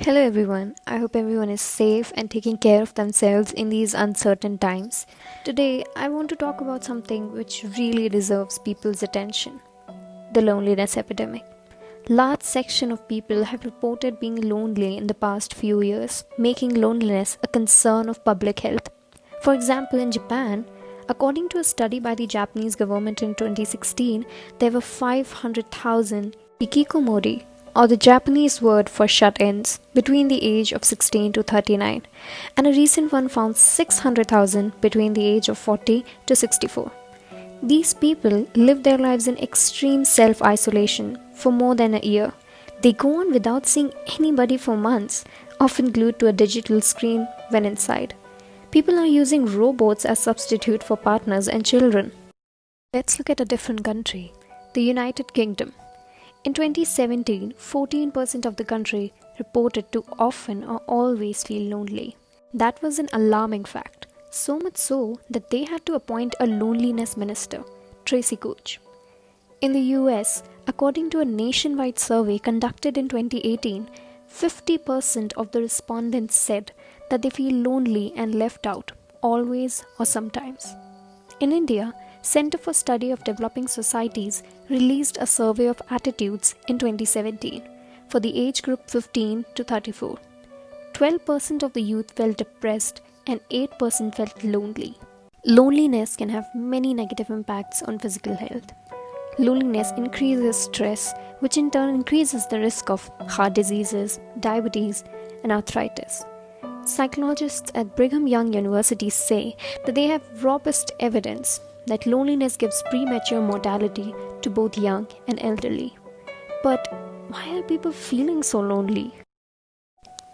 Hello everyone, I hope everyone is safe and taking care of themselves in these uncertain times. Today, I want to talk about something which really deserves people's attention: the loneliness epidemic. Large section of people have reported being lonely in the past few years, making loneliness a concern of public health. For example, in Japan, according to a study by the Japanese government in 2016, there were 500,000 hikikomori, or the Japanese word for shut-ins, between the age of 16 to 39, and a recent one found 600,000 between the age of 40 to 64. These people live their lives in extreme self-isolation for more than a year. They go on without seeing anybody for months, often glued to a digital screen when inside. People are using robots as substitute for partners and children. Let's look at a different country, the United Kingdom. In 2017, 14% of the country reported to often or always feel lonely. That was an alarming fact, so much so that they had to appoint a loneliness minister, Tracy Couch. In the US, according to a nationwide survey conducted in 2018, 50% of the respondents said that they feel lonely and left out, always or sometimes. In India, Center for Study of Developing Societies released a survey of attitudes in 2017 for the age group 15 to 34. 12% of the youth felt depressed and 8% felt lonely. Loneliness can have many negative impacts on physical health. Loneliness increases stress, which in turn increases the risk of heart diseases, diabetes, and arthritis. Psychologists at Brigham Young University say that they have robust evidence that loneliness gives premature mortality to both young and elderly. But why are people feeling so lonely?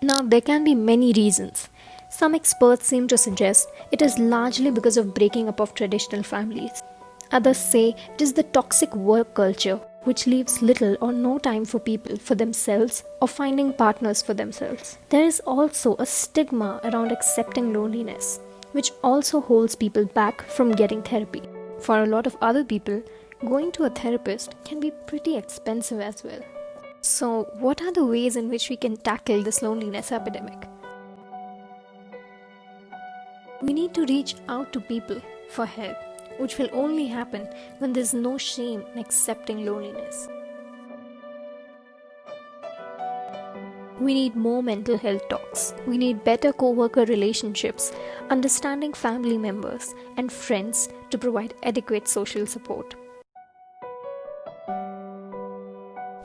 Now, there can be many reasons. Some experts seem to suggest it is largely because of breaking up of traditional families. Others say it is the toxic work culture, which leaves little or no time for people for themselves or finding partners for themselves. There is also a stigma around accepting loneliness, which also holds people back from getting therapy. For a lot of other people, going to a therapist can be pretty expensive as well. So, what are the ways in which we can tackle this loneliness epidemic? We need to reach out to people for help, which will only happen when there's no shame in accepting loneliness. We need more mental health talks. We need better co-worker relationships, understanding family members and friends to provide adequate social support.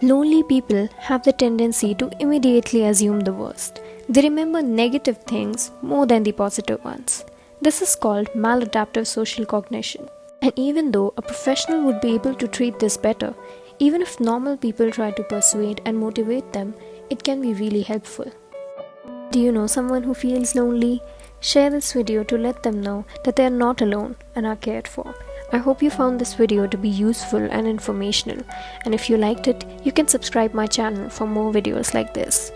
Lonely people have the tendency to immediately assume the worst. They remember negative things more than the positive ones. This is called maladaptive social cognition. And even though a professional would be able to treat this better, even if normal people try to persuade and motivate them, it can be really helpful. Do you know someone who feels lonely? Share this video to let them know that they are not alone and are cared for. I hope you found this video to be useful and informational, and if you liked it, you can subscribe my channel for more videos like this.